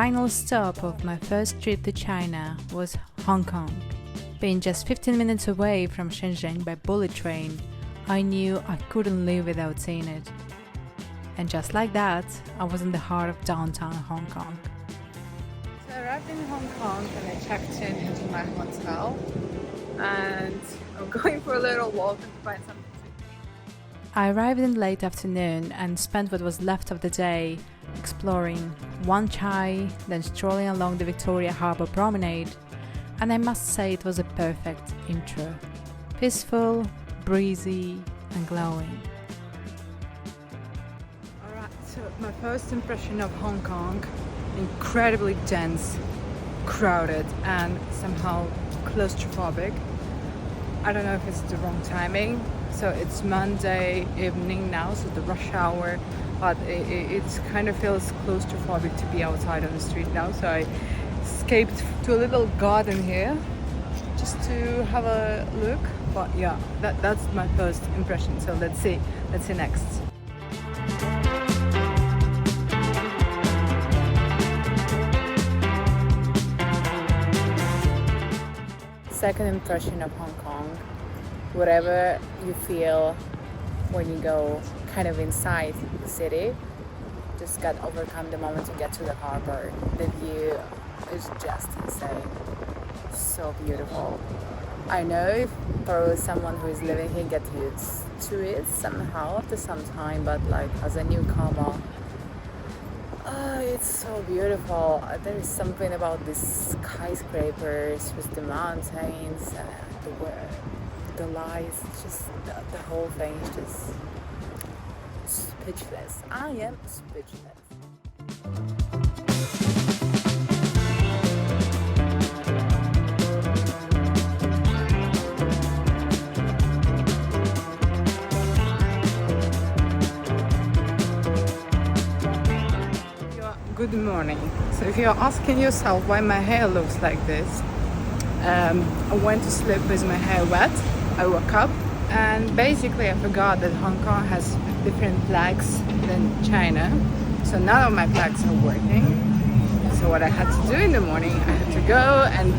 final stop of my first trip to China was Hong Kong. Being just 15 minutes away from Shenzhen by bullet train, I knew I couldn't live without seeing it. And just like that, I was in the heart of downtown Hong Kong. So I arrived in Hong Kong and I checked in into my hotel, and I'm going for a little walk and find something to eat. I arrived in late afternoon and spent what was left of the day exploring Wan Chai, then strolling along the Victoria Harbour promenade, and I must say it was a perfect intro. Peaceful, breezy and glowing. Alright, so my first impression of Hong Kong, incredibly dense, crowded and somehow claustrophobic. I don't know if it's the wrong timing, so it's Monday evening now, so the rush hour, but it kind of feels claustrophobic to be outside on the street now, so I escaped to a little garden here just to have a look. But yeah, that's my first impression, so let's see next. Second impression of Hong Kong, whatever you feel when you go kind of inside the city, just got overcome the moment you get to the harbor. The view is just insane, so beautiful. I know if probably someone who is living here gets used to it somehow after some time, but like as a newcomer, it's so beautiful. There is something about these skyscrapers with the mountains, the lights, just the whole thing is just speechless. I am speechless. Good morning. So if you're asking yourself why my hair looks like this, I went to sleep with my hair wet. I woke up and basically I forgot that Hong Kong has different flags than China. So none of my flags are working. So what I had to do in the morning, I had to go and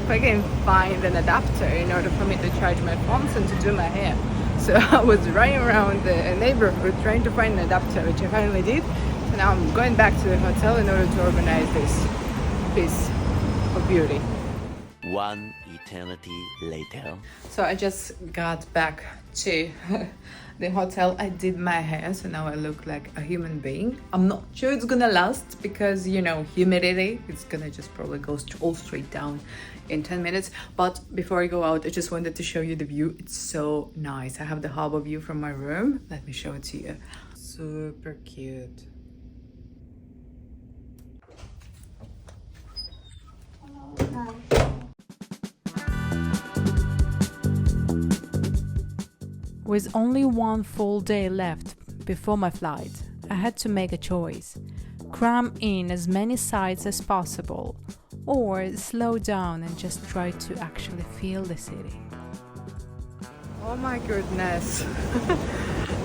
freaking find an adapter in order for me to charge my phones and to do my hair. So I was running around the neighborhood trying to find an adapter, which I finally did. So now I'm going back to the hotel in order to organize this piece of beauty. One eternity later. So I just got back to the hotel. I did my hair, so now I look like a human being. I'm not sure it's gonna last because, you know, humidity, it's gonna just probably go all straight down in 10 minutes. But before I go out, I just wanted to show you the view. It's so nice. I have the harbor view from my room. Let me show it to you. Super cute. With only one full day left before my flight, I had to make a choice: cram in as many sights as possible, or slow down and just try to actually feel the city. Oh my goodness!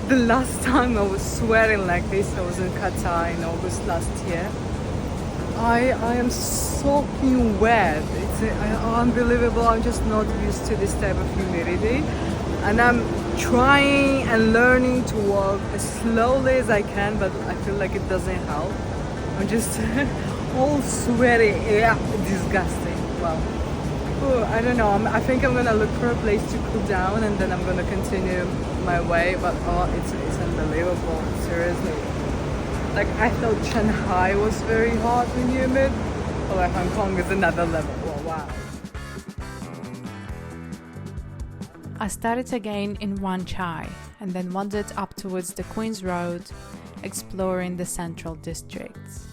The last time I was sweating like this, I was in Qatar in August last year. I am soaking wet. It's unbelievable. I'm just not used to this type of humidity. And I'm trying and learning to walk as slowly as I can, but I feel like it doesn't help. I'm just all sweaty. Yeah, disgusting. Well, I don't know. I think I'm gonna look for a place to cool down and then I'm gonna continue my way. But it's unbelievable. Seriously. Like, I thought Shanghai was very hot and humid, but like Hong Kong is another level. Oh, wow. I started again in Wan Chai and then wandered up towards the Queen's Road, exploring the central districts.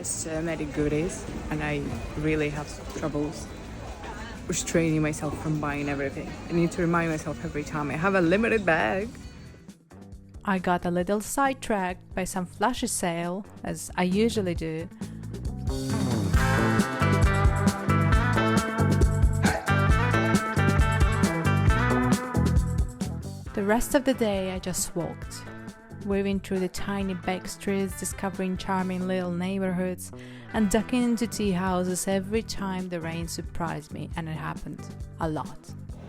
So many goodies, and I really have troubles restraining myself from buying everything. I need to remind myself every time I have a limited bag. I got a little sidetracked by some flashy sale, as I usually do. The rest of the day I just walked, weaving through the tiny back streets, discovering charming little neighborhoods, and ducking into tea houses every time the rain surprised me, and it happened a lot.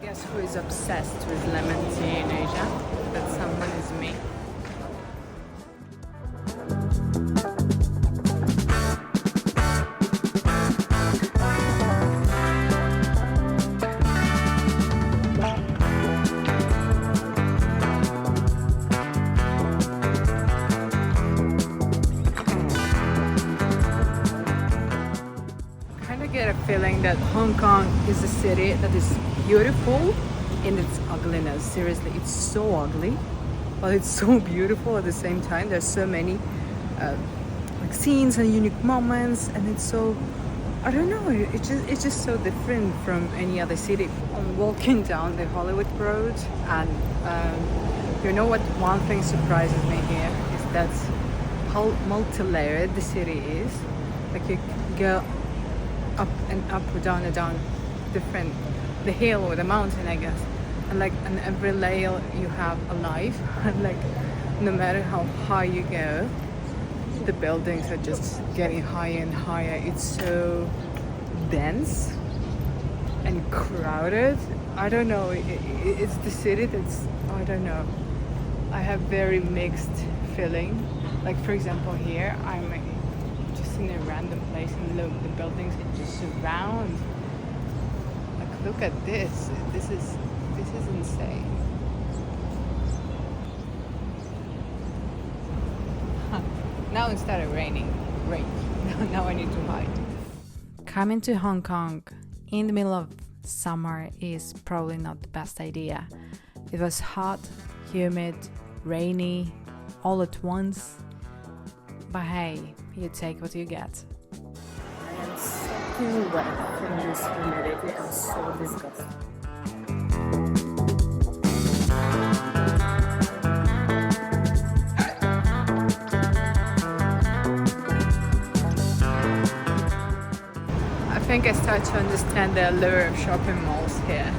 Guess who is obsessed with lemon tea in Asia? That someone is me. Get a feeling that Hong Kong is a city that is beautiful in its ugliness. Seriously, it's so ugly, but it's so beautiful at the same time. There's so many like scenes and unique moments, and it's so, I don't know, it's just so different from any other city. I'm walking down the Hollywood Road, and you know what? One thing surprises me here is that how multi-layered the city is. Like you go up and up or down and down different, the hill or the mountain, I guess, and like on every layer you have a life, and like no matter how high you go, the buildings are just getting higher and higher. It's so dense and crowded. I don't know, it's the city that's, I don't know, I have very mixed feeling. Like for example here, I'm in a random place and look, the buildings are just surround. Like look at this. This is insane. Now it started raining. Great. Now I need to hide. Coming to Hong Kong in the middle of summer is probably not the best idea. It was hot, humid, rainy, all at once. But hey, you take what you get. I am soaking wet from this humidity. I'm so disgusted. I think I start to understand the allure of shopping malls here.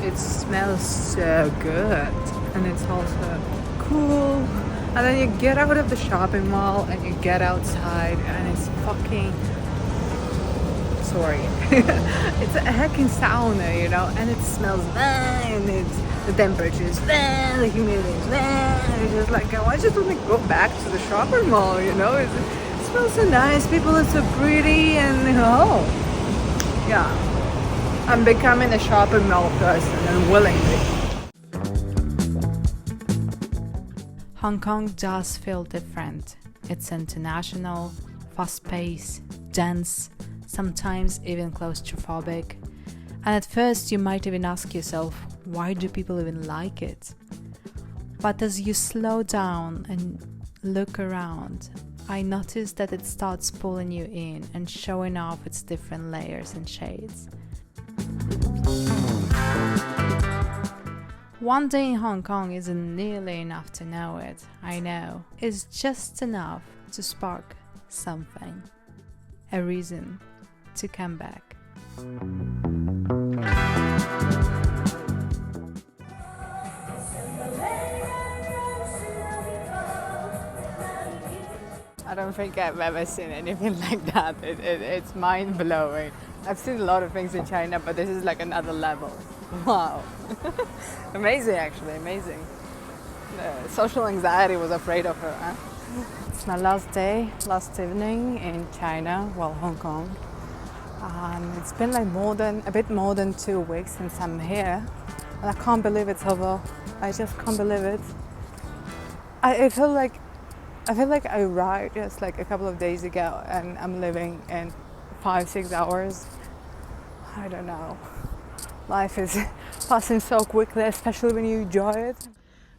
It smells so good, and it's also cool. And then you get out of the shopping mall and you get outside and it's fucking, sorry, it's a heckin' sauna, you know, and it smells and it's, the temperature is the humidity is it's just like, I just want to go back to the shopping mall, you know, it smells so nice, people are so pretty, and oh, yeah, I'm becoming a shopping mall person and willingly. Hong Kong does feel different. It's international, fast-paced, dense, sometimes even claustrophobic. And at first you might even ask yourself, why do people even like it? But as you slow down and look around, I noticed that it starts pulling you in and showing off its different layers and shades. One day in Hong Kong isn't nearly enough to know it, I know. It's just enough to spark something. A reason to come back. I don't think I've ever seen anything like that. It's mind-blowing. I've seen a lot of things in China, but this is like another level. Wow. Amazing, actually, amazing. Social anxiety was afraid of her, huh? It's my last day, last evening in China, well, Hong Kong. And it's been like a bit more than 2 weeks since I'm here. And I can't believe it's over. I just can't believe it. I feel like I arrived just like a couple of days ago and I'm living in 5-6 hours. I don't know. Life is passing so quickly, especially when you enjoy it.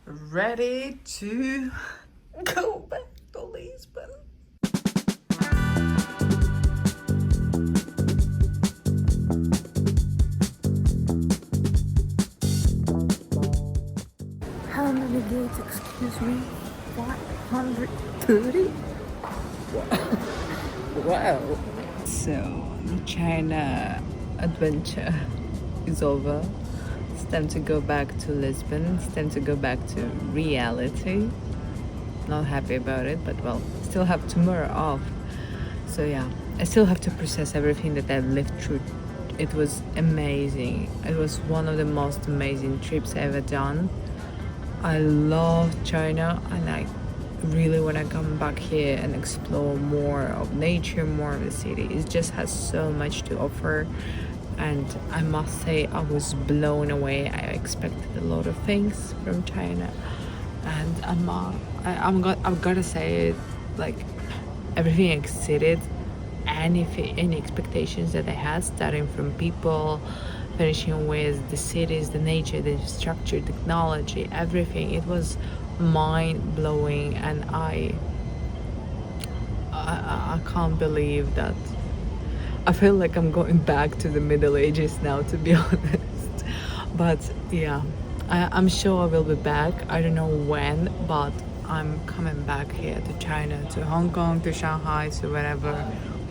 Ready to go back to Lisbon. How many gates, excuse me? 130? Wow. So, China adventure is over. It's time to go back to Lisbon. It's time to go back to reality. Not happy about it, but well, still have tomorrow off. So yeah, I still have to process everything that I've lived through. It was amazing. It was one of the most amazing trips I've ever done. I love China, and I really want to come back here and explore more of nature, more of the city. It just has so much to offer, and I must say I was blown away. I expected a lot of things from China, and I've got to say it, like, everything exceeded any expectations that I had, starting from people, finishing with the cities, the nature, the structure, technology, everything. It was mind-blowing, and I can't believe that. I feel like I'm going back to the Middle Ages now, to be honest. But yeah, I'm sure I will be back. I don't know when, but I'm coming back here to China, to Hong Kong, to Shanghai, to wherever.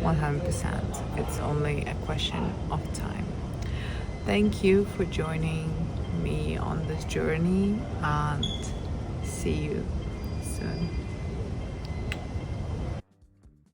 100%. It's only a question of time. Thank you for joining me on this journey, and see you soon.